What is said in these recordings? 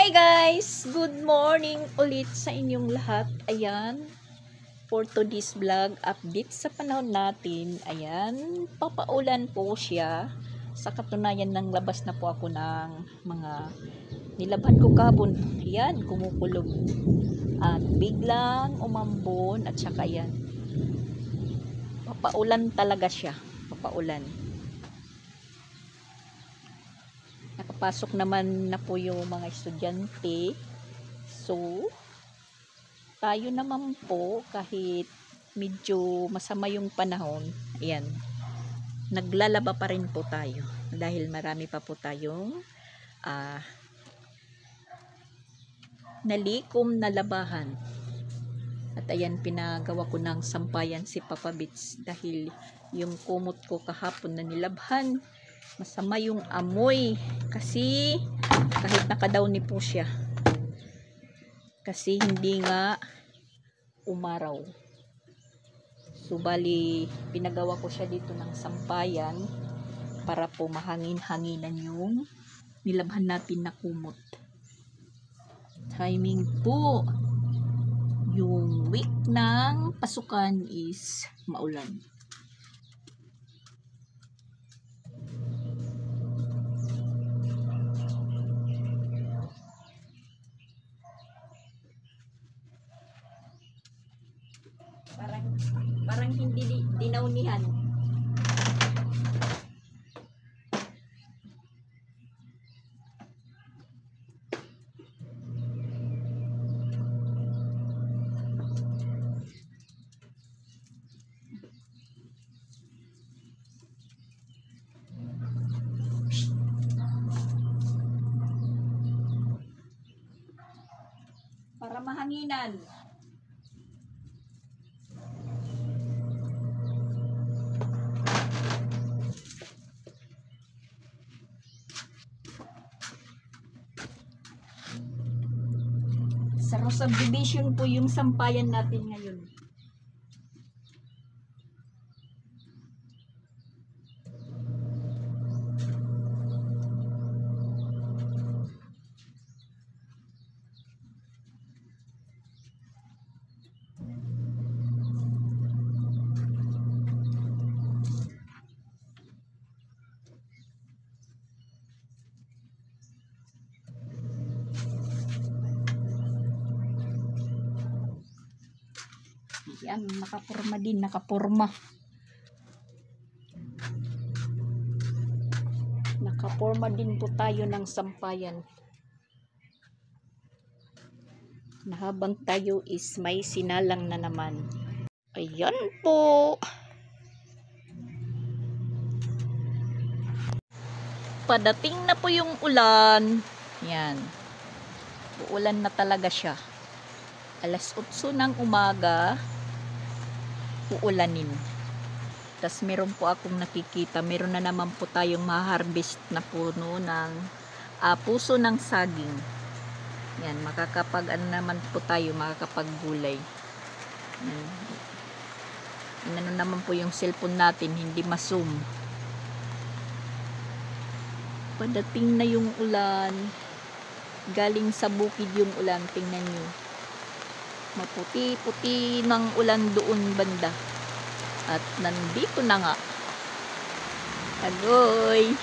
Hi guys! Good morning ulit sa inyong lahat. Ayan, for today's vlog, update sa panahon natin. Ayan, papaulan po siya. Sa katunayan ng labas na po ako ng mga nilabhan ko kahapon. Ayan, kumukulog. At biglang umambon at saka ayan. Papaulan talaga siya. Papaulan. Nakapasok naman na po yung mga estudyante. So, tayo naman po kahit medyo masama yung panahon, ayan, naglalaba pa rin po tayo dahil marami pa po tayong nalikom na labahan. At ayan, pinagawa ko ng sampayan si Papa Bits dahil yung kumot ko kahapon na nilabhan, masama yung amoy kasi kahit nakadowny po siya kasi hindi nga umaraw. So bali pinagawa ko siya dito ng sampayan para po mahangin-hanginan yung nilabhan natin na kumot. Timing po yung week ng pasukan is maulan. Parang hindi dinaunihan. Para mahanginan. Sa subdivision po yung sampayan natin ngayon. Yan, nakapurma din, nakapurma. Nakapurma din po tayo ng sampayan. Na habang tayo is may sinalang na naman. Ayan po. Padating na po yung ulan. Yan. Uulan na talaga siya. Alas 8 ng umaga. Uulanin. Tas meron po akong nakikita, meron na naman po tayong ma-harvest na puno ng puso ng saging. Yan, makakapag ano naman po tayo, makakapag-gulay. Ano naman po yung cellphone natin, hindi ma-zoom. Padating na yung ulan. Galing sa bukid yung ulan, tingnan nyo. Maputi-puti ng ulan doon banda. At nandito na nga. Agoy.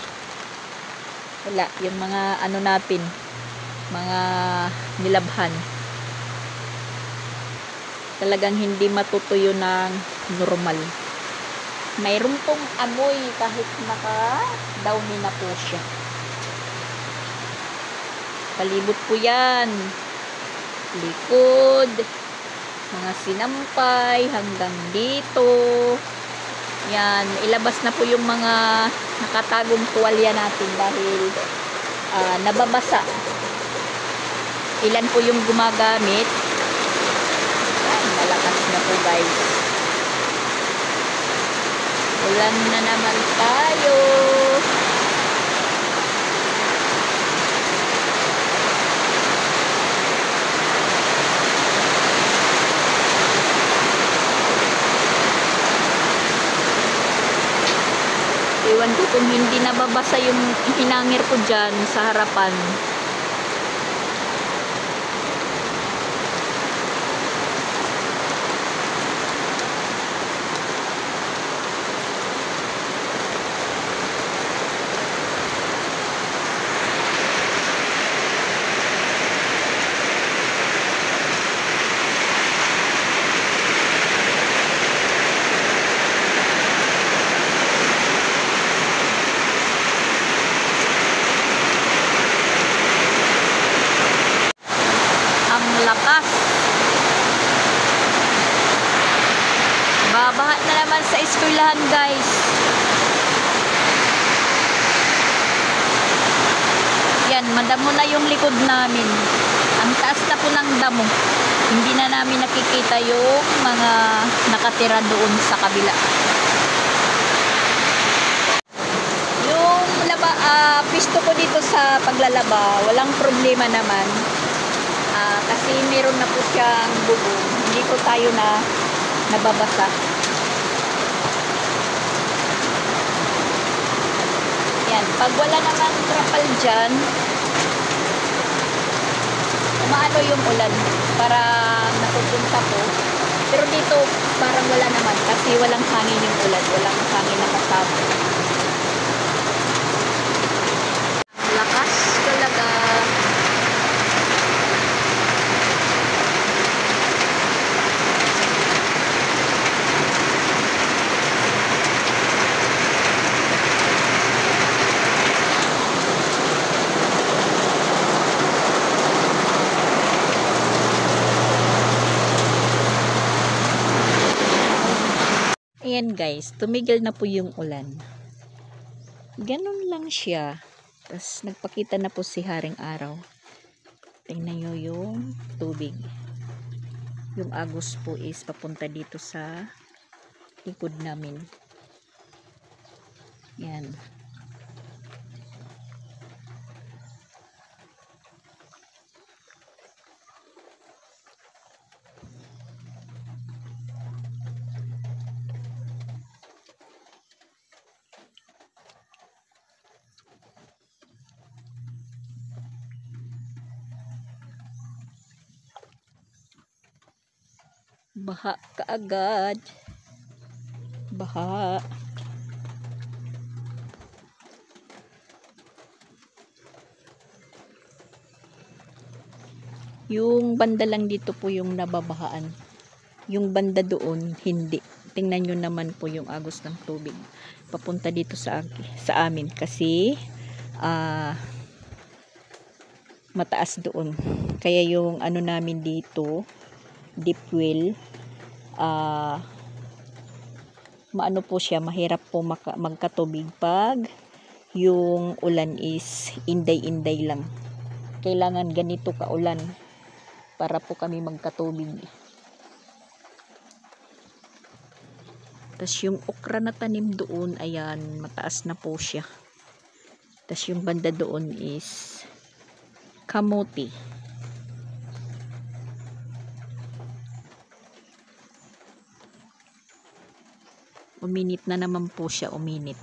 Wala, yung mga ano natin, mga nilabhan. Talagang hindi matutuyo ng normal. Mayroon pong amoy kahit naka-downy na po siya. Palibot po yan. Likod. Mga sinampay hanggang dito. Yan, ilabas na po yung mga nakatagong tuwalya natin dahil nababasa. Ilan po yung gumagamit. Yan, malakas na po guys. Ulan na naman tayo. Iwan ko kung hindi nababasa yung hinangir ko dyan sa harapan. lakas. Babaha na naman sa eskwelahan, guys. Yan, madamo na yung likod namin. Ang taas na po ng damo. Hindi na namin nakikita yung mga nakatira doon sa kabila. Yung pisto ko dito sa paglalaba, walang problema naman. Kasi meron na po siyang bubong. Hindi po tayo na nababasa. Yan, pag wala naman trapal dyan, umaano yung ulan para napupunta po. Pero dito parang wala naman kasi walang hangin yung ulan, walang hangin na kasama. Lakas talaga. Ayan guys, tumigil na po yung ulan. Ganun lang siya. Tapos nagpakita na po si Haring Araw. Tingnan nyo yung tubig. Yung agos po is papunta dito sa likod namin. Yan. Baha kaagad. Baha. Yung banda lang dito po yung nababahaan. Yung banda doon, hindi. Tingnan nyo naman po yung agos ng tubig. Papunta dito sa amin. Kasi, mataas doon. Kaya yung ano namin dito, deep well, maano po siya, mahirap po magkatubig pag yung ulan is inday-inday lang. Kailangan ganito kaulan para po kami magkatubig. Tas yung okra na tanim doon, ayan, mataas na po siya. Tas yung banda doon is kamote. Uminit na naman po siya, uminit.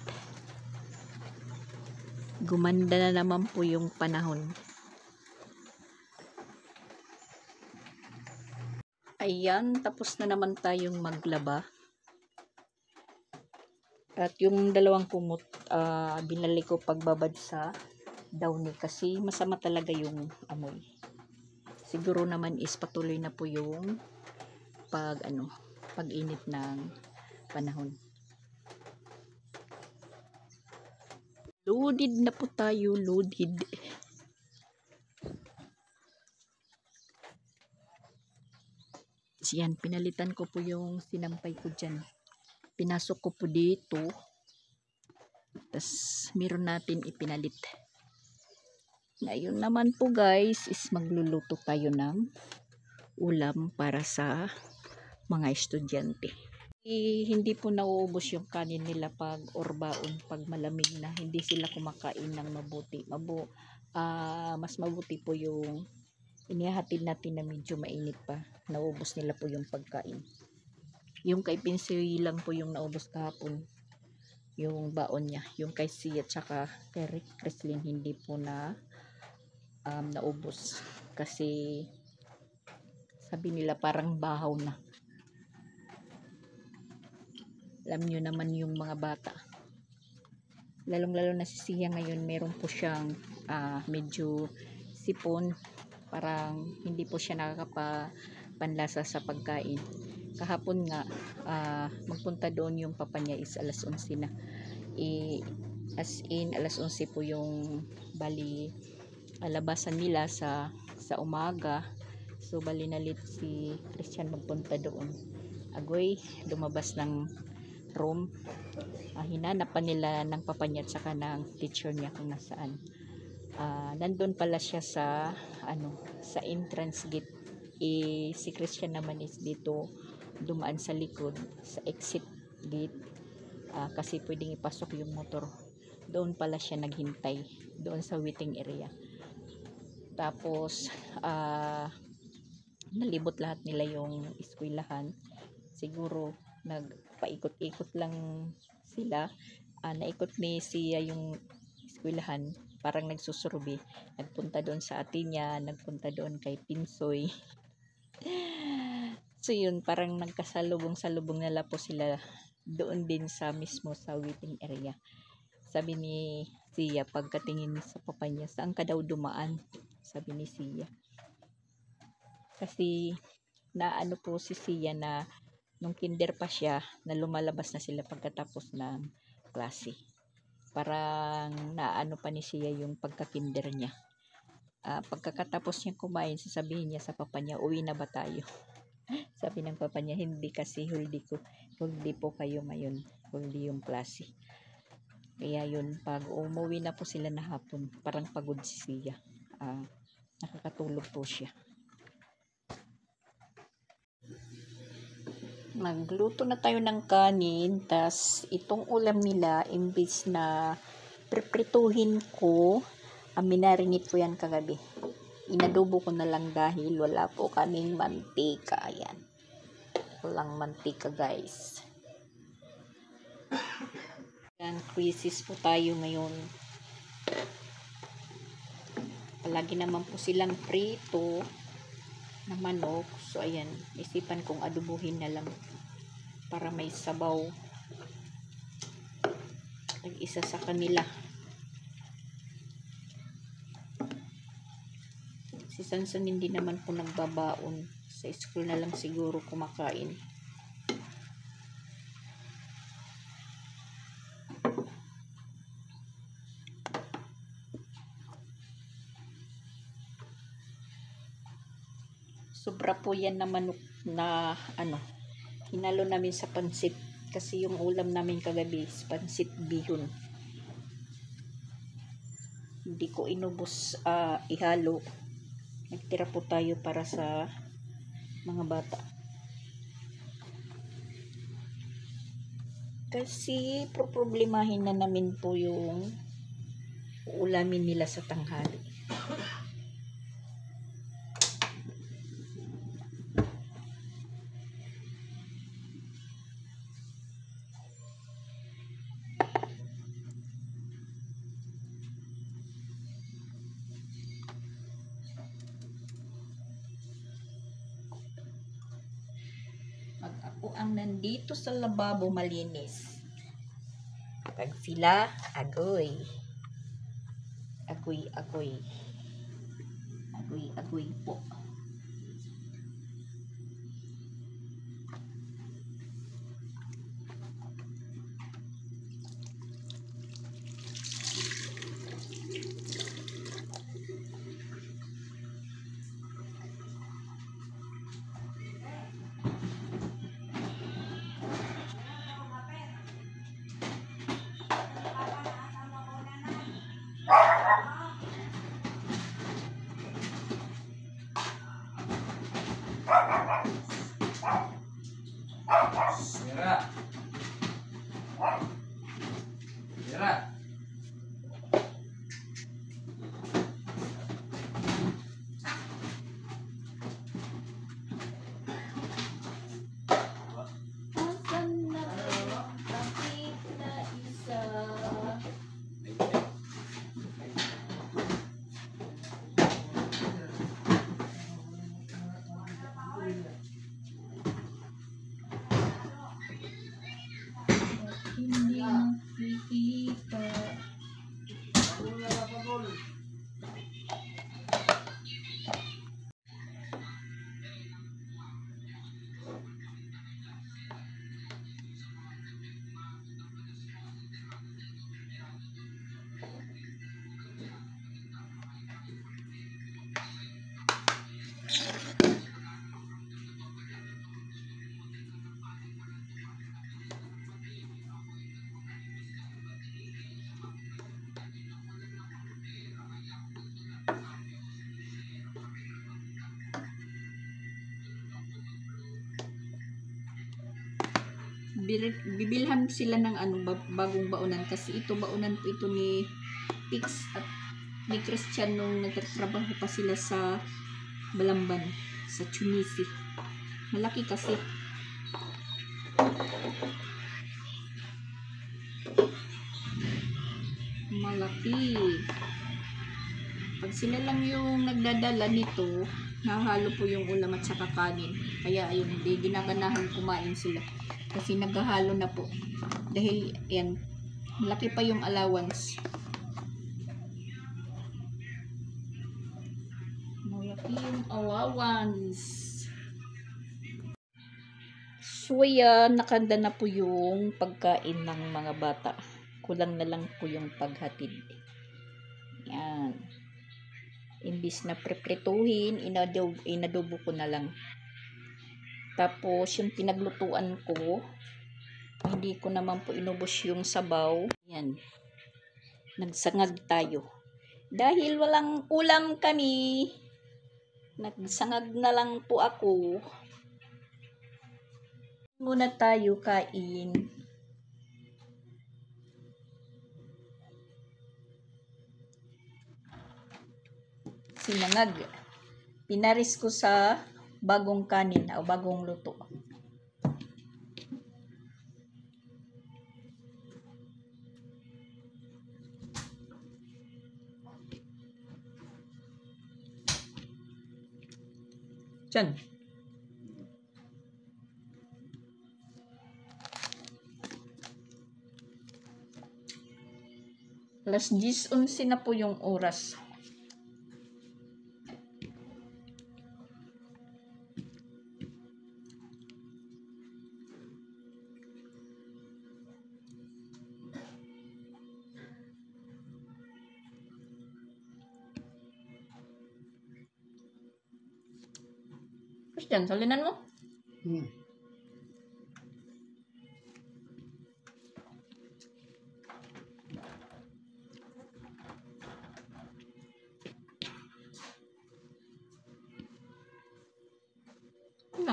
Gumanda na naman po yung panahon. Ayan, tapos na naman tayong maglaba. At yung dalawang kumot, binali ko pagbabad sa downy kasi masama talaga yung amoy. Siguro naman is patuloy na po yung pag-init ng panahon. Loaded na po tayo, loaded. Yan, pinalitan ko po yung sinampay ko dyan. Pinasok ko po dito. Tas meron natin ipinalit. Ngayon naman po guys, is magluluto tayo ng ulam para sa mga estudyante. Hindi po nauubos yung kanin nila pag orbaon, pag malamig na. Hindi sila kumakain ng mabuti. Mas mabuti po yung inihahatid natin na medyo mainit pa. Nauubos nila po yung pagkain. Yung kay Pinsoy lang po yung naubos kahapon. Yung baon niya. Yung kay Sia at saka kay Creslin hindi po na naubos. Kasi sabi nila parang bahaw na. Alam nyo naman yung mga bata. Lalong-lalo na si Sia ngayon, meron po siyang medyo sipon. Parang hindi po siya nakakapanlasa sa pagkain. Kahapon nga, magpunta doon yung papa niya is alas 11 na. As in, alas 11 po yung bali alabasan nila sa umaga. So bali na late si Christian magpunta doon. Agoy, lumabas ng room. Hinanap pa nila ng papa niya at saka ng teacher niya kung nasaan. Nandun pala siya sa sa entrance gate. Si Christian naman is dito dumaan sa likod sa exit gate, kasi pwedeng ipasok yung motor. Doon pala siya naghintay doon sa waiting area. Tapos nalibot lahat nila yung eskwelahan. Siguro nagpaikot-ikot lang sila. Naikot ni Sia yung eskwelahan, parang nagsusurubi. Nagpunta doon sa ate niya, nagpunta doon kay Pinsoy. So yun, parang nagkasalubong-salubong nila po sila doon din sa mismo sa waiting area. Sabi ni Sia pagkatingin sa papa niya, saan ka daw dumaan? Sabi ni Sia. Kasi naano po si Sia na nung kinder pa siya, na lumalabas na sila pagkatapos ng klase. Parang naano pa ni Sia yung pagka-kinder niya. Pagkatapos niya kumain, sasabihin niya sa papa niya, uwi na ba tayo? Sabi ng papa niya, hindi kasi huli po kayo ngayon. Huli yung klase. Kaya yun, pag umuwi na po sila na hapon, parang pagod si Sia. Nakakatulog po siya. Magluto na tayo ng kanin, tas itong ulam nila, imbis na preprituhin ko, minarinate ko yan kagabi. Inadobo ko na lang dahil wala po kaming mantika. Ayan. Walang mantika, guys. Ayan, crisis po tayo ngayon. Palagi naman po silang prito na manok. So ayan, isipan kong adobuhin na lang para may sabaw. Nag-isa sa kanila. Si Sanson hindi naman po nagbabaon. Sa school na lang siguro kumakain. Sobra po yan na manok na hinalo namin sa pansit. Kasi yung ulam namin kagabi is pansit bihon. Hindi ko inubos ihalo. Nagtira po tayo para sa mga bata. Kasi problemahin na namin po yung ulamin nila sa tanghali. Ako ang nandito sa lababo malinis. Pag sila, agoy. Agoy po. Mira. Asan na ang kapit na isa? bibilhan sila ng bagong baunan kasi ito baunan po ito ni Pix at ni Christian nung nagtatrabaho pa sila sa Balamban, sa Tunisi. Malaki kasi. Malaki. Pag sila lang yung nagdadala nito, nahalo po yung ulam at saka kanin. Kaya ayun, hindi ginaganahan kumain sila. Kasi naghahalo na po. Dahil yan, malaki pa yung allowance. Malaki yung allowance. So yan, nakanda na po yung pagkain ng mga bata. Kulang na lang po yung paghatid. Yan. Imbis na preprituhin, inadobo ko na lang. Tapos, yung pinaglutuan ko, hindi ko naman po inubos yung sabaw. Yan. Nagsangag tayo. Dahil walang ulam kami, nagsangag na lang po ako. Muna tayo kain. Sinangag. Pinaris ko sa bagong kanin o bagong luto. Diyan. Alas 10:11 na po yung oras. Christian, salinan mo?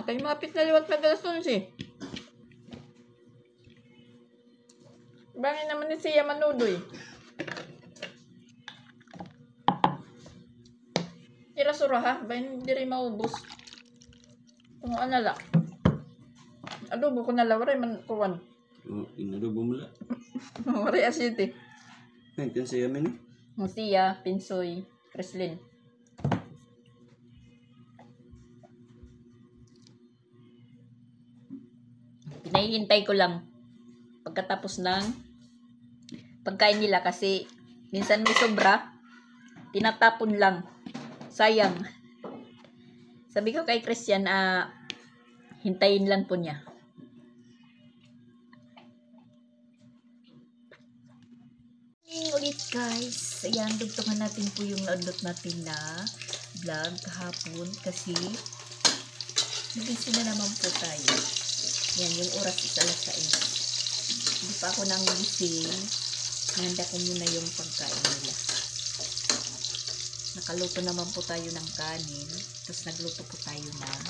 Kayo mapit na liwat na alas 11. Bangin naman ni siya manudoy. Irasura ha, bayan hindi rin maubos. Kung anala. Adobo ko nala, waray man kuwan. Inadobo mo la. Waray asiti. Nagtan siya man eh. Musiya, Pinsoy, Kreslin. Pinahihintay ko lang pagkatapos ng pagkain nila kasi minsan may sobra, tinatapon lang. Sayang. Sabi ko kay Christian, hintayin lang po niya. Ulit guys, ayan, dugtungan natin po yung naundot natin na vlog kahapon kasi nagising na naman po tayo. Yan, yung oras is alas 6. Hindi pa ako nang gising. Nanda ko muna yung pagkain nila. Nakaluto naman po tayo ng kanin. Tapos nagluto po tayo ng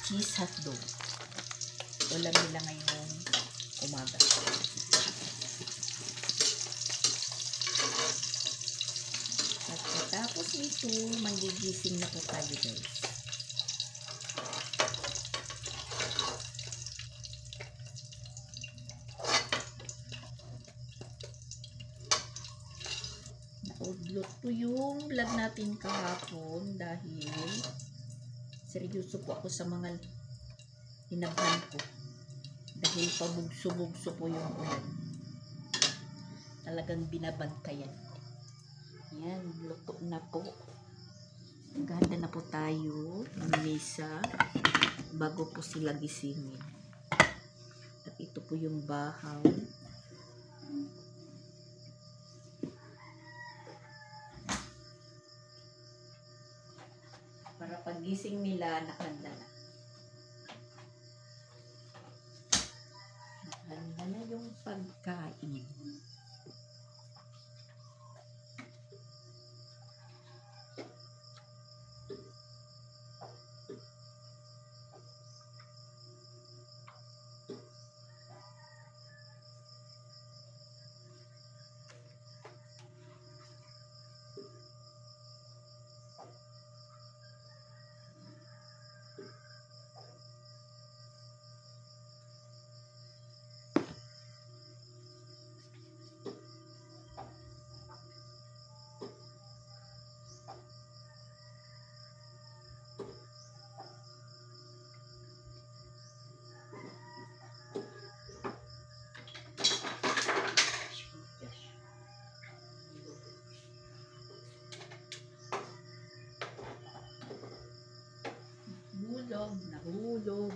cheese hotdog. Ulam nila ngayong umaga. At tapos nito, magigising na po tayo guys. Naudlot po yung vlog natin kahapon dahil seryoso po ako sa mga hinabhan ko. Dahil pabugso-bugso po yung ulan. Talagang binabantayan. Yan, luto na po. Ganda na po tayo ng mesa bago po sila gisingin. At ito po yung bahaw. Para paggising nila, nakahanda na. Nakahanda na yung pagkain. Nahulog.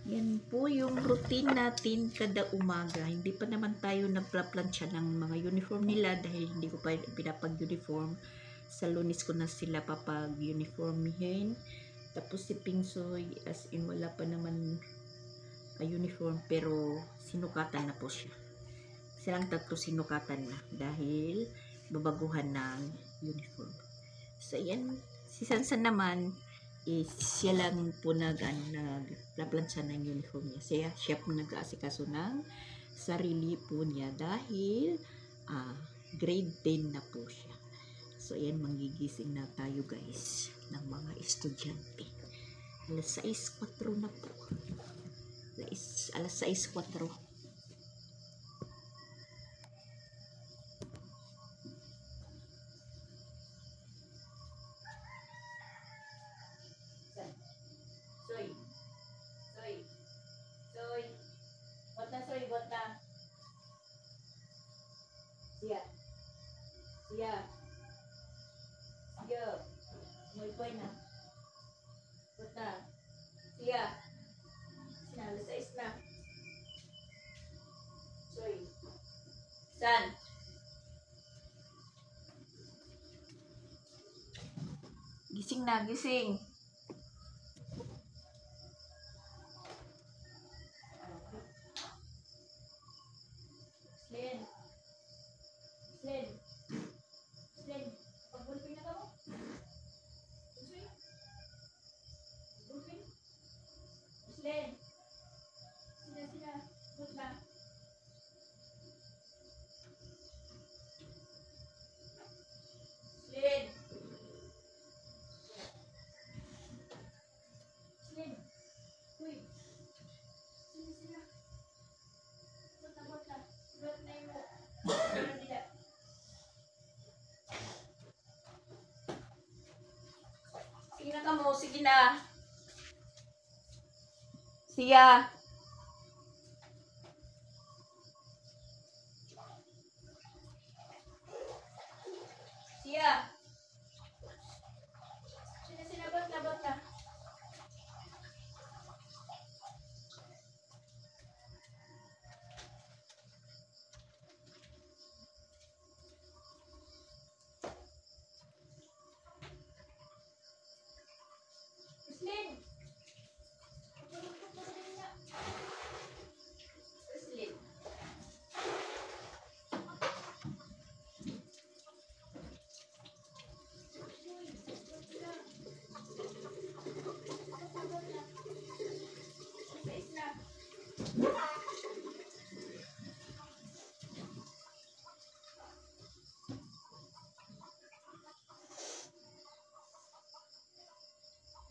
Yan po yung routine natin kada umaga. Hindi pa naman tayo nagplaplansya ng mga uniform nila dahil hindi ko pa pinapag-uniform. Sa Lunes ko na sila papag-uniformihin. Tapos si Pingsoy, as in wala pa naman uniform pero sinukatan na po siya. Silang tatlo sinukatan na dahil babaguhan ng uniform. So yan, si Sansan naman is siya lang po nagplaplansya ng uniform niya. Siya po nag-aasikaso ng sarili po niya dahil grade 10 na po siya. So ayan, magigising na tayo guys ng mga estudyante. Alas 6:04 na po. Alas 6:04. Bot na. Siya. Muy buena. Bot na. Siya. Alas 6 na. Soy. San. Gising na, gising. Slen. Pagbulpin na ka mo? Bulpin? Slen. Sina. Bot na. Slen. Uy. Sina. Bot na. Bot na yung sige na ka mo, sige na. Siya. Bot na.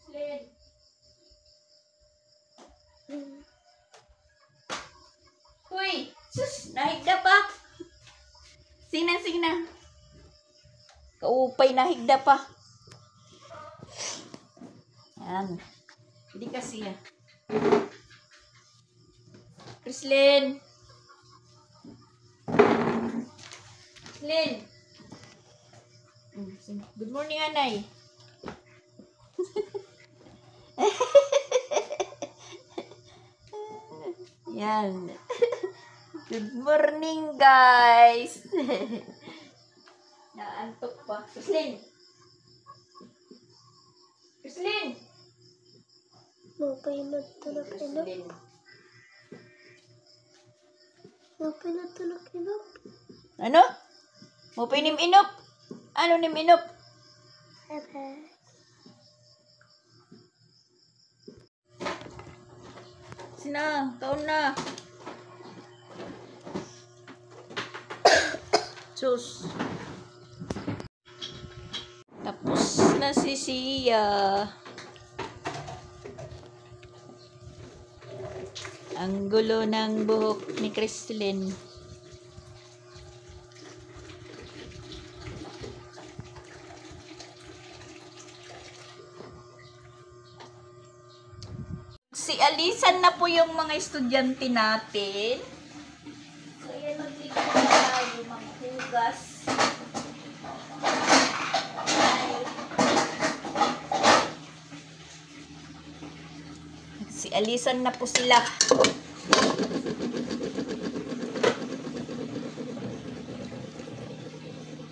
Slen. Uy, sus, nahigda pa. Sina. Kaupay, nahigda pa. Yan. Hindi kasi yan. Krislin. Good morning, Anay. Yan. Good morning, guys. Naantok pa. Krislin. Mapinat tulog inop. Ano? Mo pinim inop? Ano nim inop? Sina, kaon na. Sus. Tapos na si Sia. Ang gulo ng buhok ni Krislin. Si Alisan na po yung mga estudyante natin. maglikod na tayo, maghugas. Si alisan na po sila.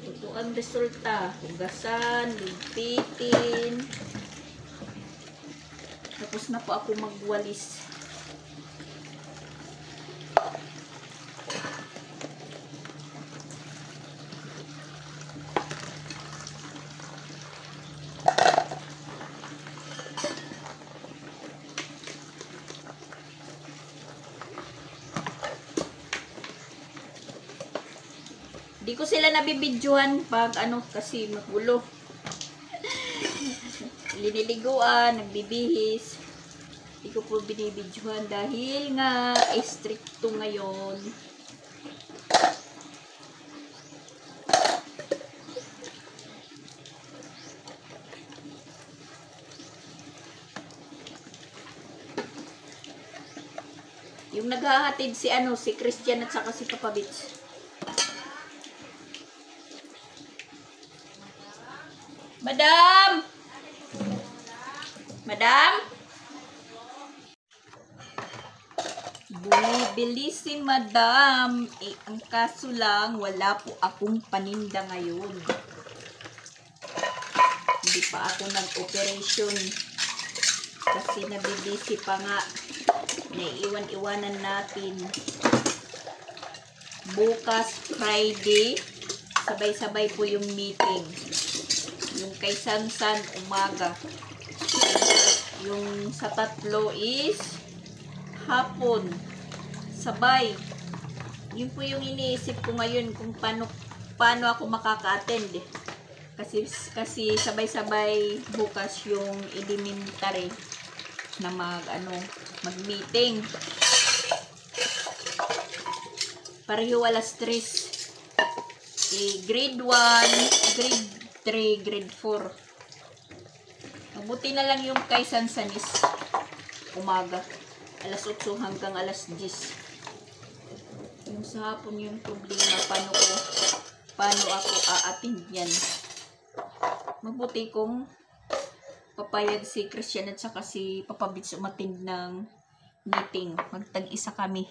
Ito ang resulta. Hugasan, ligpitin. Tapos na po ako magwalis. Di ko sila nabibidyohan pag ano kasi magulo. Liniliguan, nagbibihis. Di ko po binibidyohan dahil nga stricto ngayon. Yung naghahatid si ano, si Christian at saka si Papa Bits. Madam! Madam? Bumibili si Madam. Eh, ang kaso lang, wala po akong paninda ngayon. Hindi pa ako nag-operation. Kasi nabibisi pa nga. Naiiwan-iwanan natin. Bukas, Friday, sabay-sabay po yung meeting. Yung kay Sansan, umaga. Yung sa tatlo is hapon. Sabay. Yun po yung iniisip ko ngayon kung paano ako makaka-attend. Kasi sabay-sabay bukas yung elementary na mag-meeting. Pareho alas 3. Grade 1, grade 3, grade 4. Mabuti na lang yung kay Sansanis umaga. Alas 8 hanggang alas 10. Yung sa hapon yung problema. Paano ako a-attend yan. Mabuti kung papayag si Christian at saka si Papa Bits umattend ng meeting. Magtag-isa kami.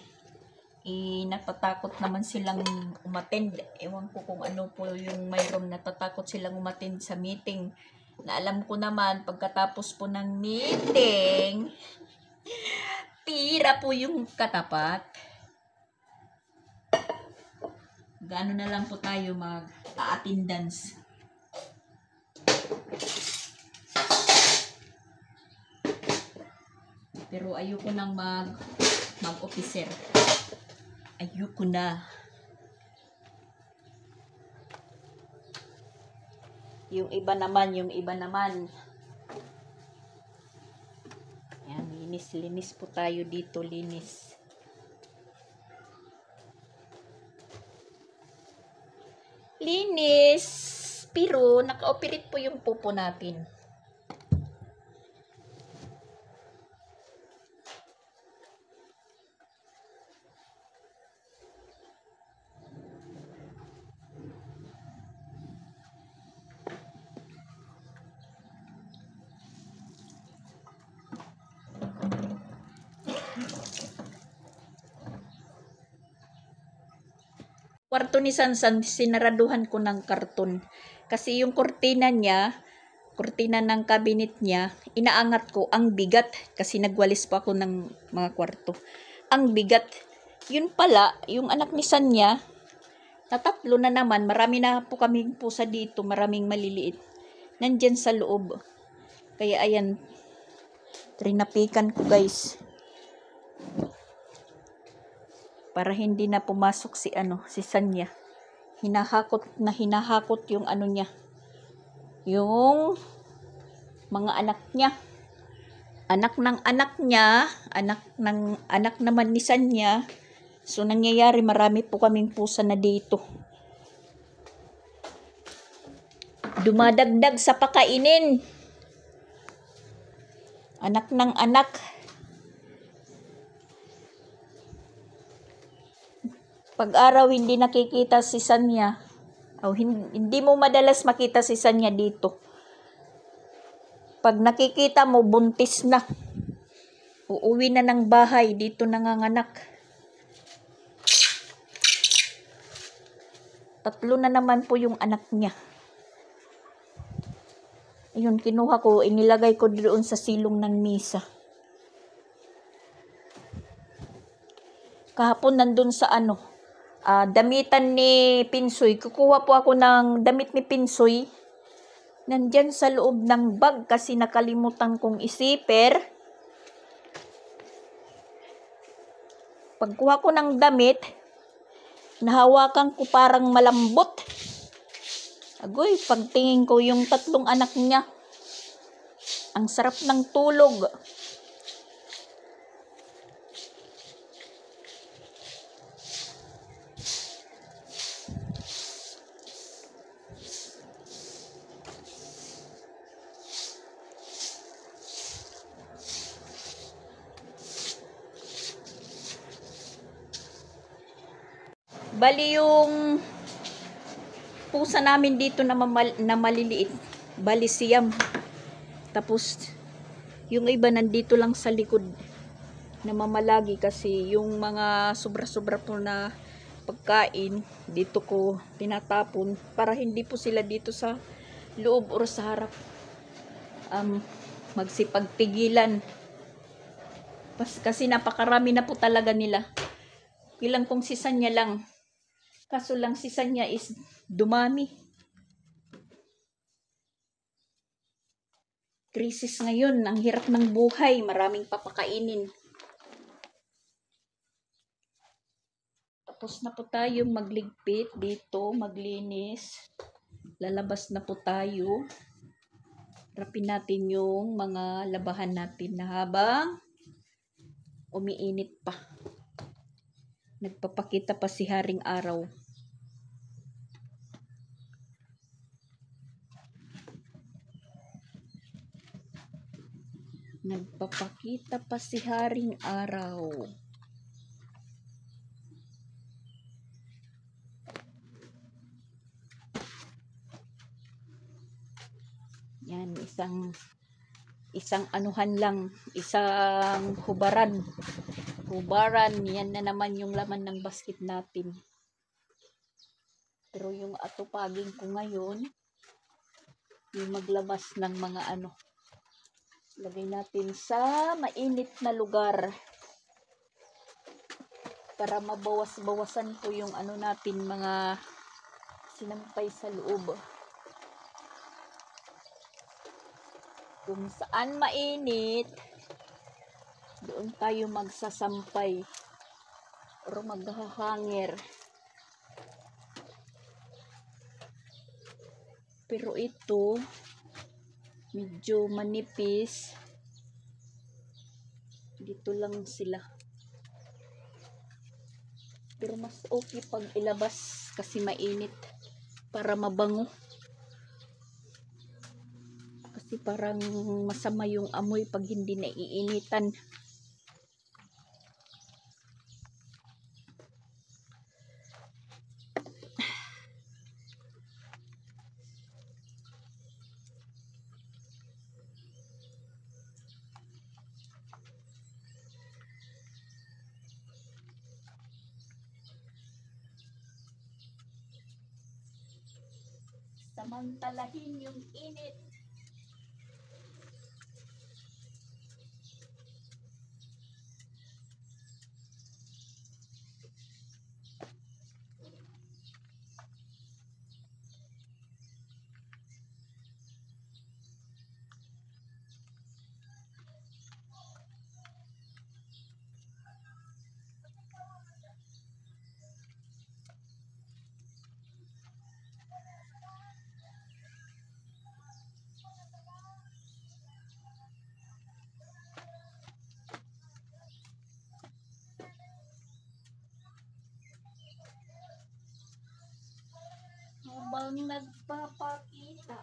Natatakot naman silang umattend. Ewan ko kung ano po yung mayroong natatakot silang umattend sa meeting. Na alam ko naman, pagkatapos po ng meeting, tira po yung katapat. Gaano na lang po tayo mag-attendance. Pero ayoko nang mag-officer. Ayoko na. Yung iba naman. Ayan, linis po tayo dito, linis. Linis. Pero, naka-operate po yung pupo natin. Kwarto ni Sansan, sinaraduhan ko ng karton. Kasi yung kurtina ng cabinet niya, inaangat ko, ang bigat. Kasi nagwalis pa ako ng mga kwarto. Ang bigat. Yun pala, yung anak ni Sanya, tatatlo na naman, marami na po kaming pusa dito, maraming maliliit. Nandyan sa loob. Kaya ayan, trinapikan ko guys. Para hindi na pumasok si Sanya. Hinahakot yung niya. Yung mga anak niya. Anak ng anak niya, anak naman ni Sanya. So nangyayari, marami po kaming pusa na dito. Dumadagdag sa pakainin. Anak ng anak. Pag-araw hindi nakikita si Sanya. Hindi mo madalas makita si Sanya dito. Pag nakikita mo, buntis na. Uuwi na ng bahay, dito nanganganak. 3 na naman po yung anak niya. Ayun, kinuha ko, inilagay ko doon sa silong ng misa. Kahapon nandun sa damitan ni Pinsoy. Kukuha po ako ng damit ni Pinsoy. Nandyan sa loob ng bag kasi nakalimutan kong isiper. Pagkuha ko ng damit, nahawakan ko parang malambot. Agoy, pagtingin ko yung 3 anak niya. Ang sarap ng tulog. Bali yung pusa namin dito na maliliit. Bali siyam. Tapos yung iba nandito lang sa likod na mamalagi kasi yung mga sobra-sobra po na pagkain dito ko tinatapon para hindi po sila dito sa loob o sa harap magsipagpigilan. Kasi napakarami na po talaga nila. Ilang pong si Sanya lang. Kaso lang si Sanya is dumami. Krisis ngayon, ang hirap ng buhay, maraming papakainin. Tapos na po tayo magligpit dito, maglinis. Lalabas na po tayo. Rapin natin yung mga labahan natin na habang umiinit pa. Nagpapakita pa si Haring Araw. Nagpapakita pa si Haring Araw. Yan, isang anuhan lang, isang hubaran. Yan na naman yung laman ng basket natin. Pero yung atupagin ko ngayon, yung maglabas ng mga lagay natin sa mainit na lugar para mabawas-bawasan po yung natin mga sinampay sa loob. Kung saan mainit, doon tayo magsasampay o maghahanger. Pero ito medyo manipis. Dito lang sila. Pero mas okay pag ilabas kasi mainit para mabango. Kasi parang masama yung amoy pag hindi naiinitan. Samantalahin yung init. Habang nagpapakita.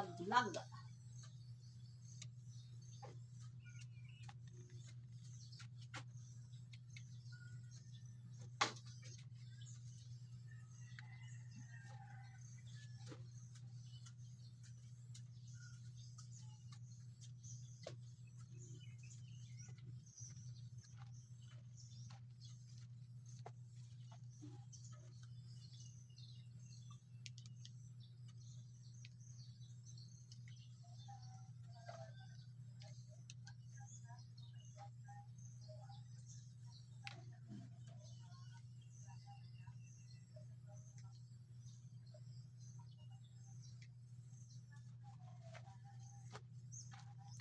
naglag.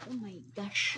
Oh my gosh.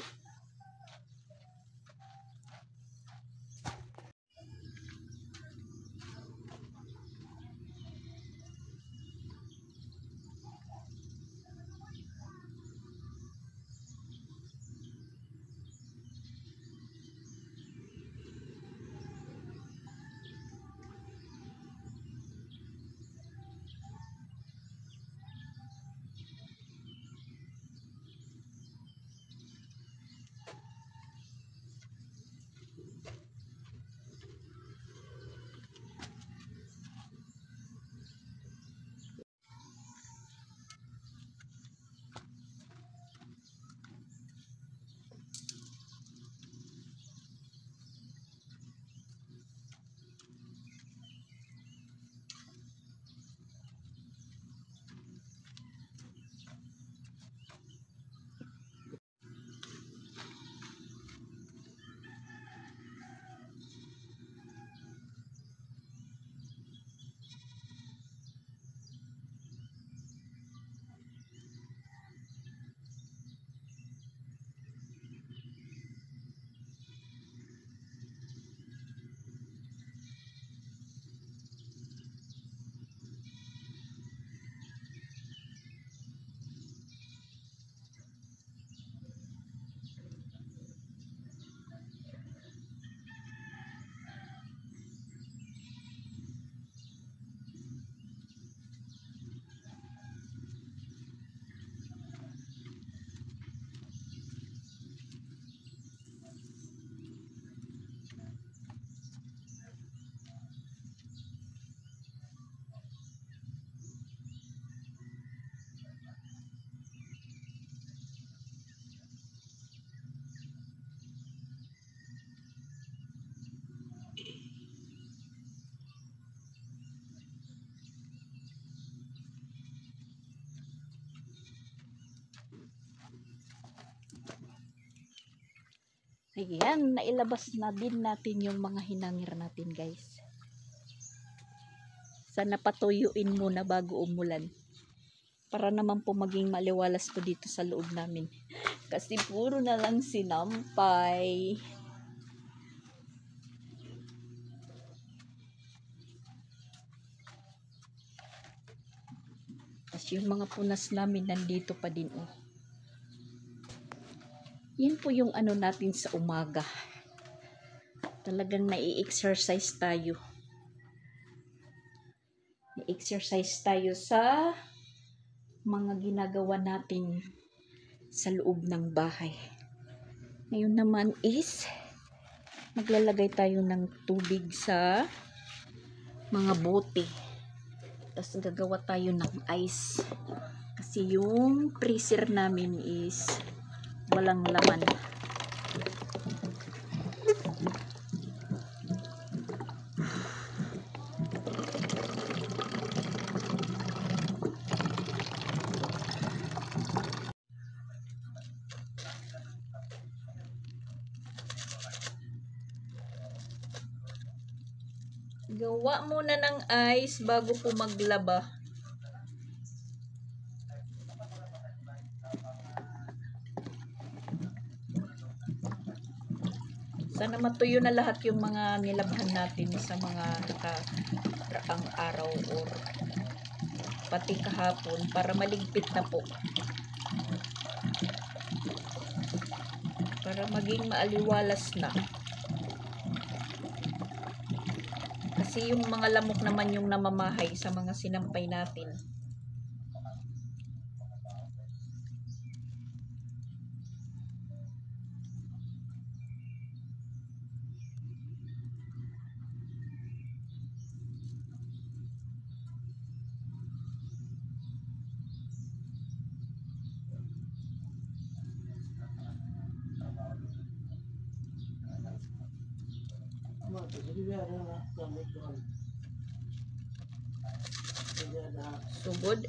Ayan, nailabas na din natin yung mga hinangir natin, guys. Sana patuyuin muna bago umulan. Para naman po maging maliwalas po dito sa loob namin. Kasi puro na lang sinampay. Tapos yung mga punas namin nandito pa din, oh. Yan po yung ano natin sa umaga. Talagang nai-exercise tayo. I-exercise tayo sa mga ginagawa natin sa loob ng bahay. Ngayon naman is maglalagay tayo ng tubig sa mga bote. Tapos gagawa tayo ng ice. Kasi yung freezer namin is walang laman. Gawa muna ng ice bago po maglaba. Sana matuyo na lahat yung mga nilabhan natin sa mga nakaraang araw or pati kahapon para maligpit na po. Para maging maaliwalas na. Kasi yung mga lamok naman yung namamahay sa mga sinampay natin. Sugod.